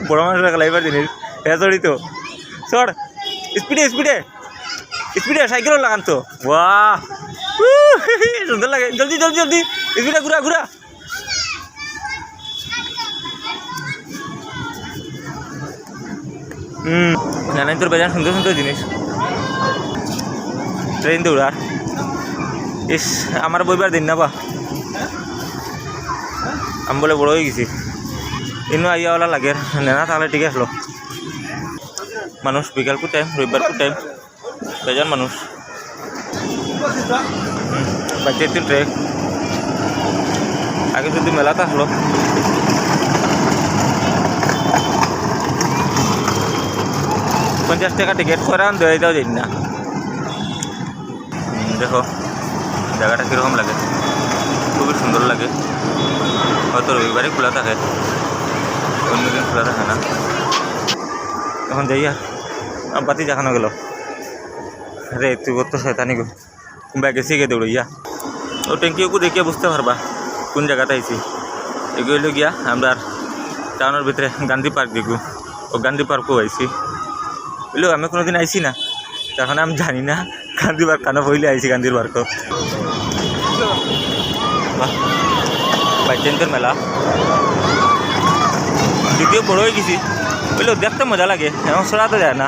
বড় মানুষরা খেলাইবার জিনিস হ্যাঁ চড়ি তো চড় স্পিডে স্পিডে স্পিডে সাইকেলও লাগান তো বাহ সুন্দর লাগে জলদি জলদি জলদি স্পিডে ঘুরা ঘুরা জানাই তোর বেজান সুন্দর সুন্দর জিনিস ট্রেন দৌড়ার ইস আমার বইবার দিন না বা আমি বলে বড় হয়ে গেছি ইনো আইয়াওয়ালা লাগে না তাহলে ঠিক আসলো মানুষ বিকালকু টাইম রবিবারকু টাইম বেজান মানুষ বাচ্চা ট্রেক আগে যদি মেলাতে আসলো 50 টাকা টিকিট করে দেওয়াই যাই না দেখো জায়গাটা কীরকম লাগে খুবই সুন্দর লাগে হয়তো রবিবারে খোলা থাকে অন্যদিন খোলা থাকে না এখন যাইয়া বাতি দেখানো গেল রে তুই তো শয়তানি গো কিংবা গেছি গে দৌড়ইয়া ও ট্যাঙ্কিও দেখিয়ে বুঝতে পারবা কোন জায়গাতে আইছি এগুলো গিয়া আমরা টাউনের ভিতরে গান্ধী পার্ক দেখব ও গান্ধী পার্কও আইছি বুঝলো আমি কোনোদিন আইছি না তখন আমি জানি না গান্ধী পার্ক কেন পইলে আইছি গান্ধীর পার্কও বাইচেন্দ্রের মেলা দ্বিতীয় বড় হয়ে গেছি বুঝলো দেখতে মজা লাগে এখন সরাতে যায় না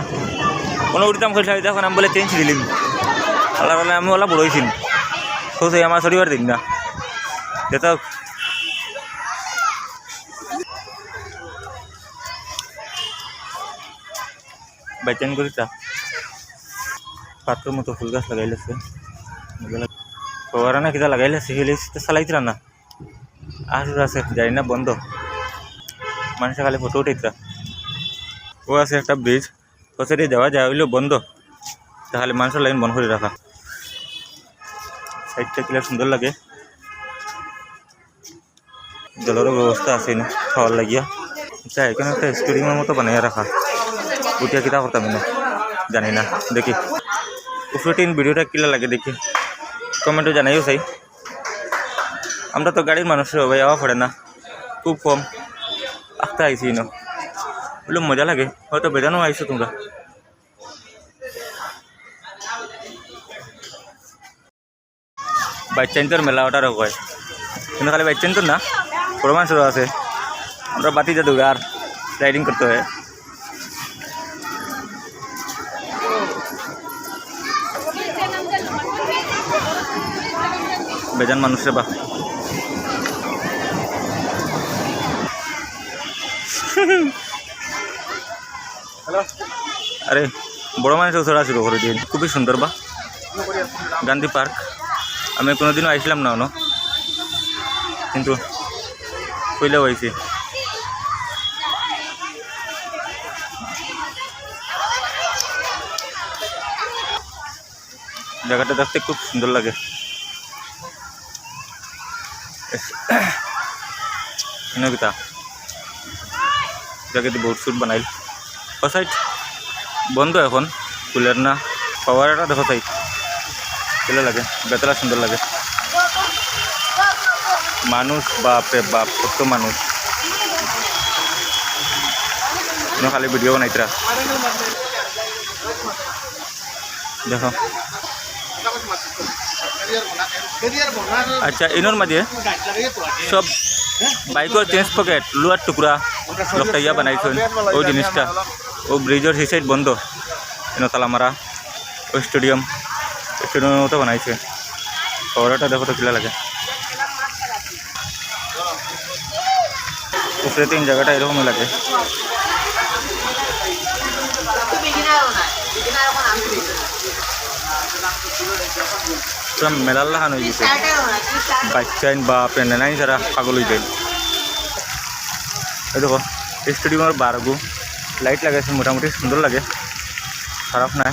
কোনো উঠতাম খেলতে তখন আমি বলে চেঞ্জ দিলিম আল্লাহ বলে আমি ওলা বড় হয়েছি সোচ আমার শরীর দিন না যেটা বাইচান করিতা পাত্র মতো ফুল গাছ লাগাইলেছে ফোয়ারা না কিতা লাগাইলেছে খেলে চালাইতরা না আসুর আছে জানি না বন্ধ মানুষের খালি ফটো উঠাইতরা ও আছে একটা ব্রিজ ওসাইডে যাওয়া যায় হইলেও বন্ধ তাহলে মানুষের লাইন বন্ধ করে রাখা সাইডটা কিলা সুন্দর লাগে জলেরও ব্যবস্থা আছে না খাওয়ার লাগিয়া আচ্ছা এখানে একটা স্টেডিয়ামের মতো বানিয়ে রাখা উঠিয়া কিতা করতাম না জানি না দেখি উপরে ভিডিওটা কিলা লাগে দেখি কমেন্টও জানাইও চাই আমরা তো গাড়ির মানুষ ভাই আওয়া পড়ে না খুব কম আখতে আইসি না বলে মজা লাগে হয়তো বেজানো আইসো তোমরা বাইচাইন্তর মেলা ওটার হয় কিন্তু খালি বাইচাইন্তর না বড় মানুষেরও আছে আমরা বাতি যা দৌড় আর রাইডিং করতে হয় বেজান মানুষের বা আরে বড় মানুষের ওসরা শুরু করে দিয়ে খুবই সুন্দর বা গান্ধী পার্ক আমি কোনোদিনও আইছিলাম না অন কিন্তু কইলেও আইছি জায়গাটা দেখতে খুব সুন্দর লাগে কিতা জায়গাতে বোট শুট বানাইল ও সাইড বন্ধ এখন ফুলের না পাওয়ারটা দেখো তাই ভালো লাগে বেতলা সুন্দর লাগে মানুষ বাপরে বাপ কত মানুষ খালি ভিডিও বানাইতরা দেখো আচ্ছা ইনোর মাঝে সব বাইকের চেঞ্জ পকেট লোহার টুকরা লকটাইয়া বানাইছেন ওই জিনিসটা ও ব্রিজের সেই সাইড বন্ধ ইনো তালামারা ও স্টেডিয়ামের মতো বানাইছে শহরটা দেখো তো কিলা লাগে উপরে তিন জায়গাটা এরকমই লাগে মেলার লাগানো হয়ে গেছে বাচ্চাইন বা প্রেনাইন যারা পাগল হয়ে যায় এই দেখো স্টেডিয়ামের বারগু লাইট লাগাইছে মোটামুটি সুন্দর লাগে খারাপ না